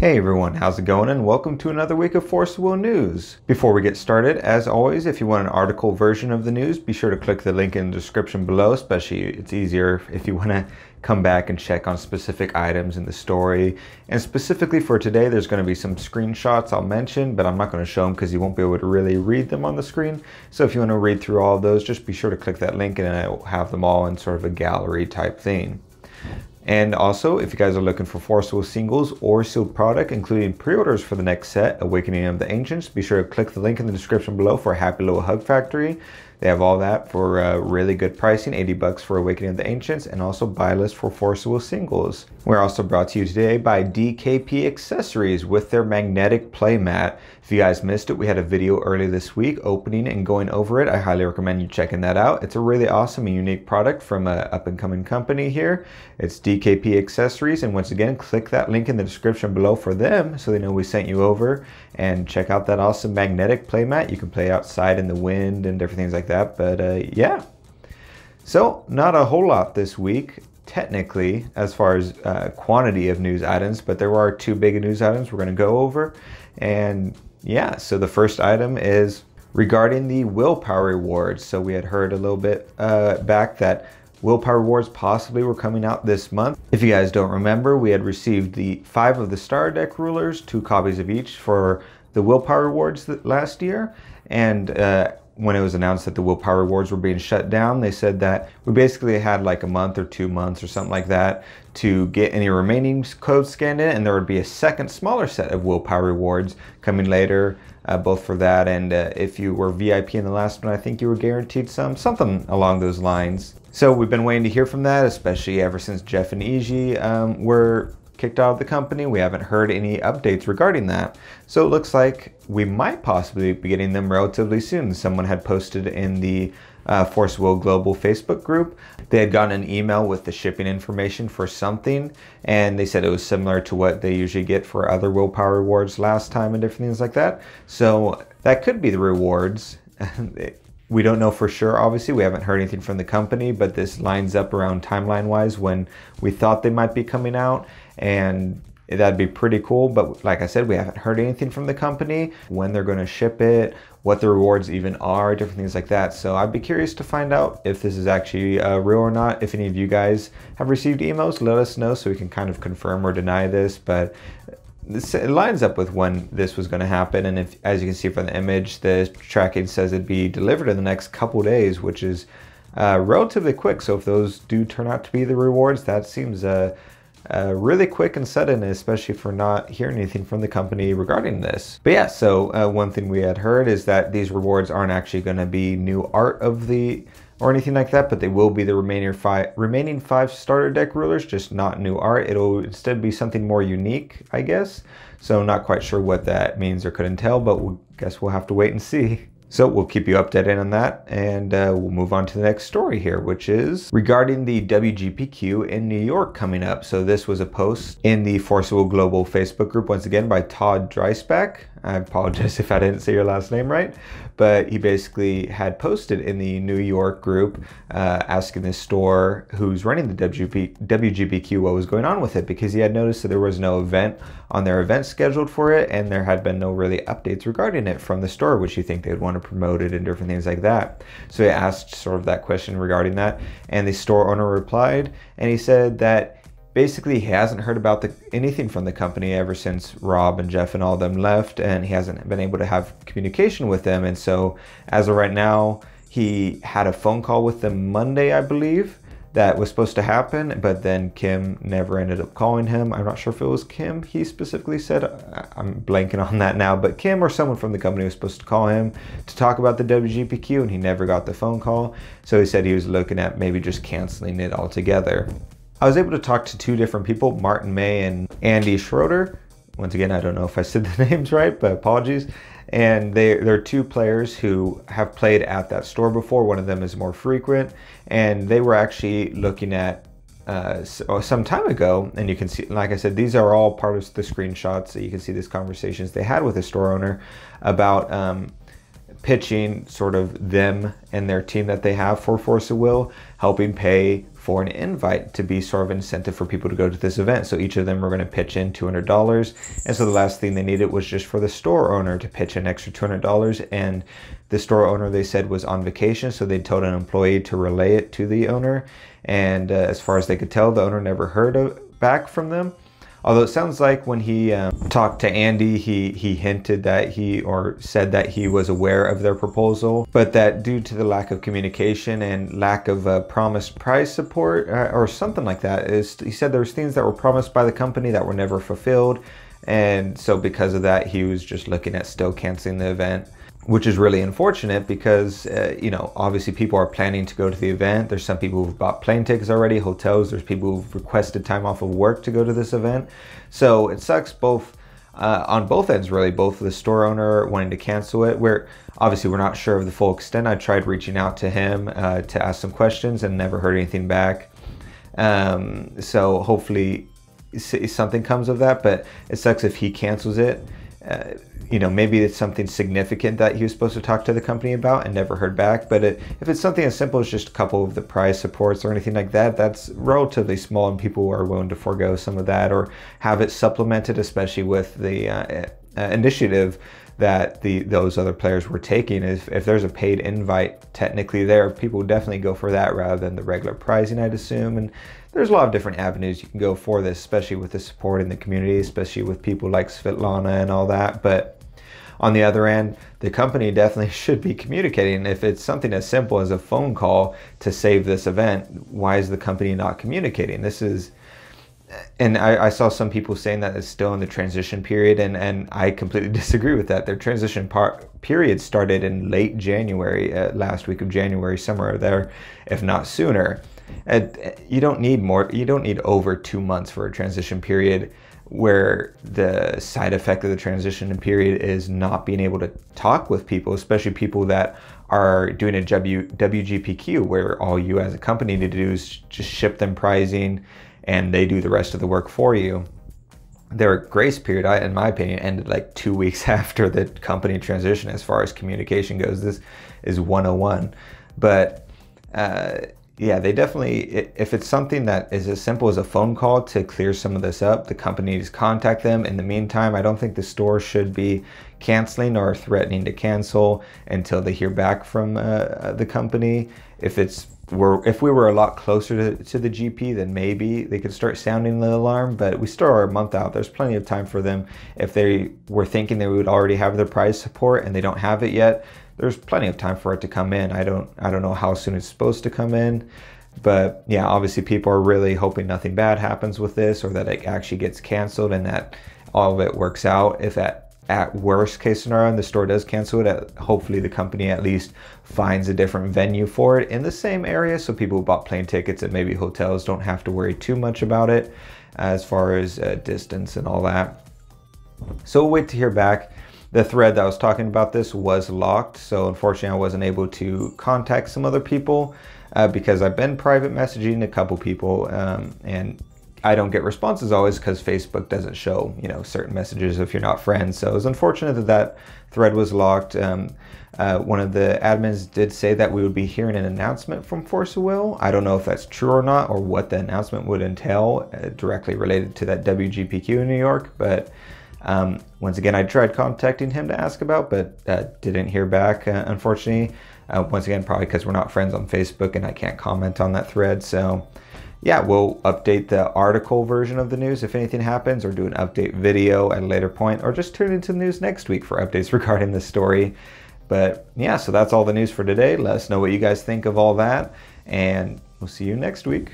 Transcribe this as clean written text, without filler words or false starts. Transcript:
Hey everyone, how's it going, and welcome to another week of Force of Will news. Before we get started, as always, if you want an article version of the news, be sure to click the link in the description below. Especially it's easier if you want to come back and check on specific items in the story. And specifically for today, there's going to be some screenshots I'll mention, but I'm not going to show them because you won't be able to really read them on the screen. So if you want to read through all of those, just be sure to click that link and I will have them all in sort of a gallery type thing. And also, if you guys are looking for Force of Will singles or sealed product, including pre-orders for the next set, Awakening of the Ancients, be sure to click the link in the description below for a happy little hug factory. They have all that for really good pricing, 80 bucks for Awakening of the Ancients, and also Buylist for Force of Will singles. We're also brought to you today by DKP Accessories with their magnetic playmat. If you guys missed it, we had a video early this week opening and going over it. I highly recommend you checking that out. It's a really awesome and unique product from an up-and-coming company here. It's DKP Accessories, and once again, click that link in the description below for them so they know we sent you over, and check out that awesome magnetic playmat. You can play outside in the wind and different things like that, but yeah. So not a whole lot this week technically as far as quantity of news items, but there are two big news items we're going to go over. And yeah, so the first item is regarding the willpower rewards. So we had heard a little bit back that willpower rewards possibly were coming out this month. If you guys don't remember, we had received the 5 of the star deck rulers, 2 copies of each for the willpower rewards last year. And when it was announced that the willpower rewards were being shut down, they said that we basically had like a month or 2 months or something like that to get any remaining codes scanned in, and there would be a second smaller set of willpower rewards coming later, both for that and if you were VIP in the last one, I think you were guaranteed something along those lines. So we've been waiting to hear from that, especially ever since Jeff and Easy were kicked out of the company. We haven't heard any updates regarding that. So it looks like we might possibly be getting them relatively soon. Someone had posted in the Force of Will Global Facebook group. They had gotten an email with the shipping information for something, and they said it was similar to what they usually get for other willpower rewards last time and different things like that. So that could be the rewards. We don't know for sure, obviously. We haven't heard anything from the company, but this lines up around timeline-wise when we thought they might be coming out, and that'd be pretty cool. But like I said, we haven't heard anything from the company, when they're going to ship it, what the rewards even are, different things like that. So I'd be curious to find out if this is actually real or not. If any of you guys have received emails, let us know so we can kind of confirm or deny this. But it lines up with when this was going to happen, and if, as you can see from the image, the tracking says it'd be delivered in the next couple days, which is relatively quick. So if those do turn out to be the rewards, that seems really quick and sudden, especially for not hearing anything from the company regarding this. But yeah, so one thing we had heard is that these rewards aren't actually going to be new art of the or anything like that, but they will be the remaining 5 starter deck rulers, just not new art. It'll instead be something more unique, I guess. So not quite sure what that means or could entail, but guess we'll have to wait and see. So we'll keep you updated on that, and we'll move on to the next story here, which is regarding the WGPQ in New York coming up. So this was a post in the Force of Will Global Facebook group, once again by Todd Dreisbach. I apologize if I didn't say your last name right, but he basically had posted in the New York group asking the store who's running the WGPQ what was going on with it, because he had noticed that there was no event on their event scheduled for it, and there had been no really updates regarding it from the store, which you think they would want to promote it and different things like that. So he asked sort of that question regarding that, and the store owner replied, and he said that basically he hasn't heard about anything from the company ever since Rob and Jeff and all of them left, and he hasn't been able to have communication with them. And so as of right now, he had a phone call with them Monday, I believe, that was supposed to happen, but then Kim never ended up calling him. I'm not sure if it was Kim, he specifically said. I'm blanking on that now, but Kim or someone from the company was supposed to call him to talk about the WGPQ, and he never got the phone call. So he said he was looking at maybe just canceling it altogether. I was able to talk to 2 different people, Martin May and Andy Schroeder. Once again, I don't know if I said the names right, but apologies. And they're 2 players who have played at that store before. One of them is more frequent, and they were actually looking at some time ago, and you can see, like I said, these are all part of the screenshots, so you can see these conversations they had with the store owner about pitching sort of them and their team that they have for Force of Will, helping pay for an invite to be sort of incentive for people to go to this event. So each of them were going to pitch in $200. And so the last thing they needed was just for the store owner to pitch an extra $200. And the store owner, they said, was on vacation. So they told an employee to relay it to the owner. And as far as they could tell, the owner never heard back from them. Although it sounds like when he talked to Andy, he hinted that or said that he was aware of their proposal, but that due to the lack of communication and lack of promised prize support or something like that, he said there was things that were promised by the company that were never fulfilled. And so because of that, he was just looking at still canceling the event, which is really unfortunate because, you know, obviously people are planning to go to the event. There's some people who've bought plane tickets already, hotels. There's people who've requested time off of work to go to this event. So it sucks both on both ends, really, both the store owner wanting to cancel it, where obviously we're not sure of the full extent. I tried reaching out to him to ask some questions and never heard anything back. So hopefully something comes of that, but it sucks if he cancels it. You know, maybe it's something significant that he was supposed to talk to the company about and never heard back. But if it's something as simple as just a couple of the prize supports or anything like that, that's relatively small, and people are willing to forego some of that or have it supplemented, especially with the initiative that those other players were taking. If there's a paid invite technically there, people would definitely go for that rather than the regular pricing, I'd assume. And there's a lot of different avenues you can go for this, especially with the support in the community, especially with people like Svetlana and all that. But on the other end, the company definitely should be communicating. If it's something as simple as a phone call to save this event, why is the company not communicating? This is, and I saw some people saying that it's still in the transition period, and I completely disagree with that. Their transition period started in late January, last week of January, somewhere there, if not sooner. You don't need over 2 months for a transition period, where the side effect of the transition period is not being able to talk with people, especially people that are doing a WGPQ, where all you as a company need to do is just ship them pricing and they do the rest of the work for you. Their grace period, in my opinion, ended like 2 weeks after the company transition as far as communication goes. This is 101. But yeah, they definitely, if it's something that is as simple as a phone call to clear some of this up, the company needs to contact them. In the meantime, I don't think the store should be canceling or threatening to cancel until they hear back from the company. If we were a lot closer to the GP, then maybe they could start sounding the alarm, but we still are a month out. There's plenty of time for them. If they were thinking they would already have their prize support and they don't have it yet, there's plenty of time for it to come in. I don't know how soon it's supposed to come in, but yeah, obviously people are really hoping nothing bad happens with this, or that it actually gets canceled and that all of it works out. If at worst case scenario the store does cancel it, hopefully the company at least finds a different venue for it in the same area, so people who bought plane tickets and maybe hotels don't have to worry too much about it as far as distance and all that. So we'll wait to hear back. The thread that I was talking about this was locked, so unfortunately I wasn't able to contact some other people because I've been private messaging a couple people and I don't get responses always because Facebook doesn't show, you know, certain messages if you're not friends. So it was unfortunate that thread was locked. One of the admins did say that we would be hearing an announcement from Force of Will. I don't know if that's true or not, or what the announcement would entail directly related to that WGPQ in New York, but once again, I tried contacting him to ask about, but didn't hear back, unfortunately. Once again, probably because we're not friends on Facebook and I can't comment on that thread. So yeah, we'll update the article version of the news if anything happens, or do an update video at a later point, or just tune into the news next week for updates regarding this story. But yeah, so that's all the news for today. Let us know what you guys think of all that, and we'll see you next week.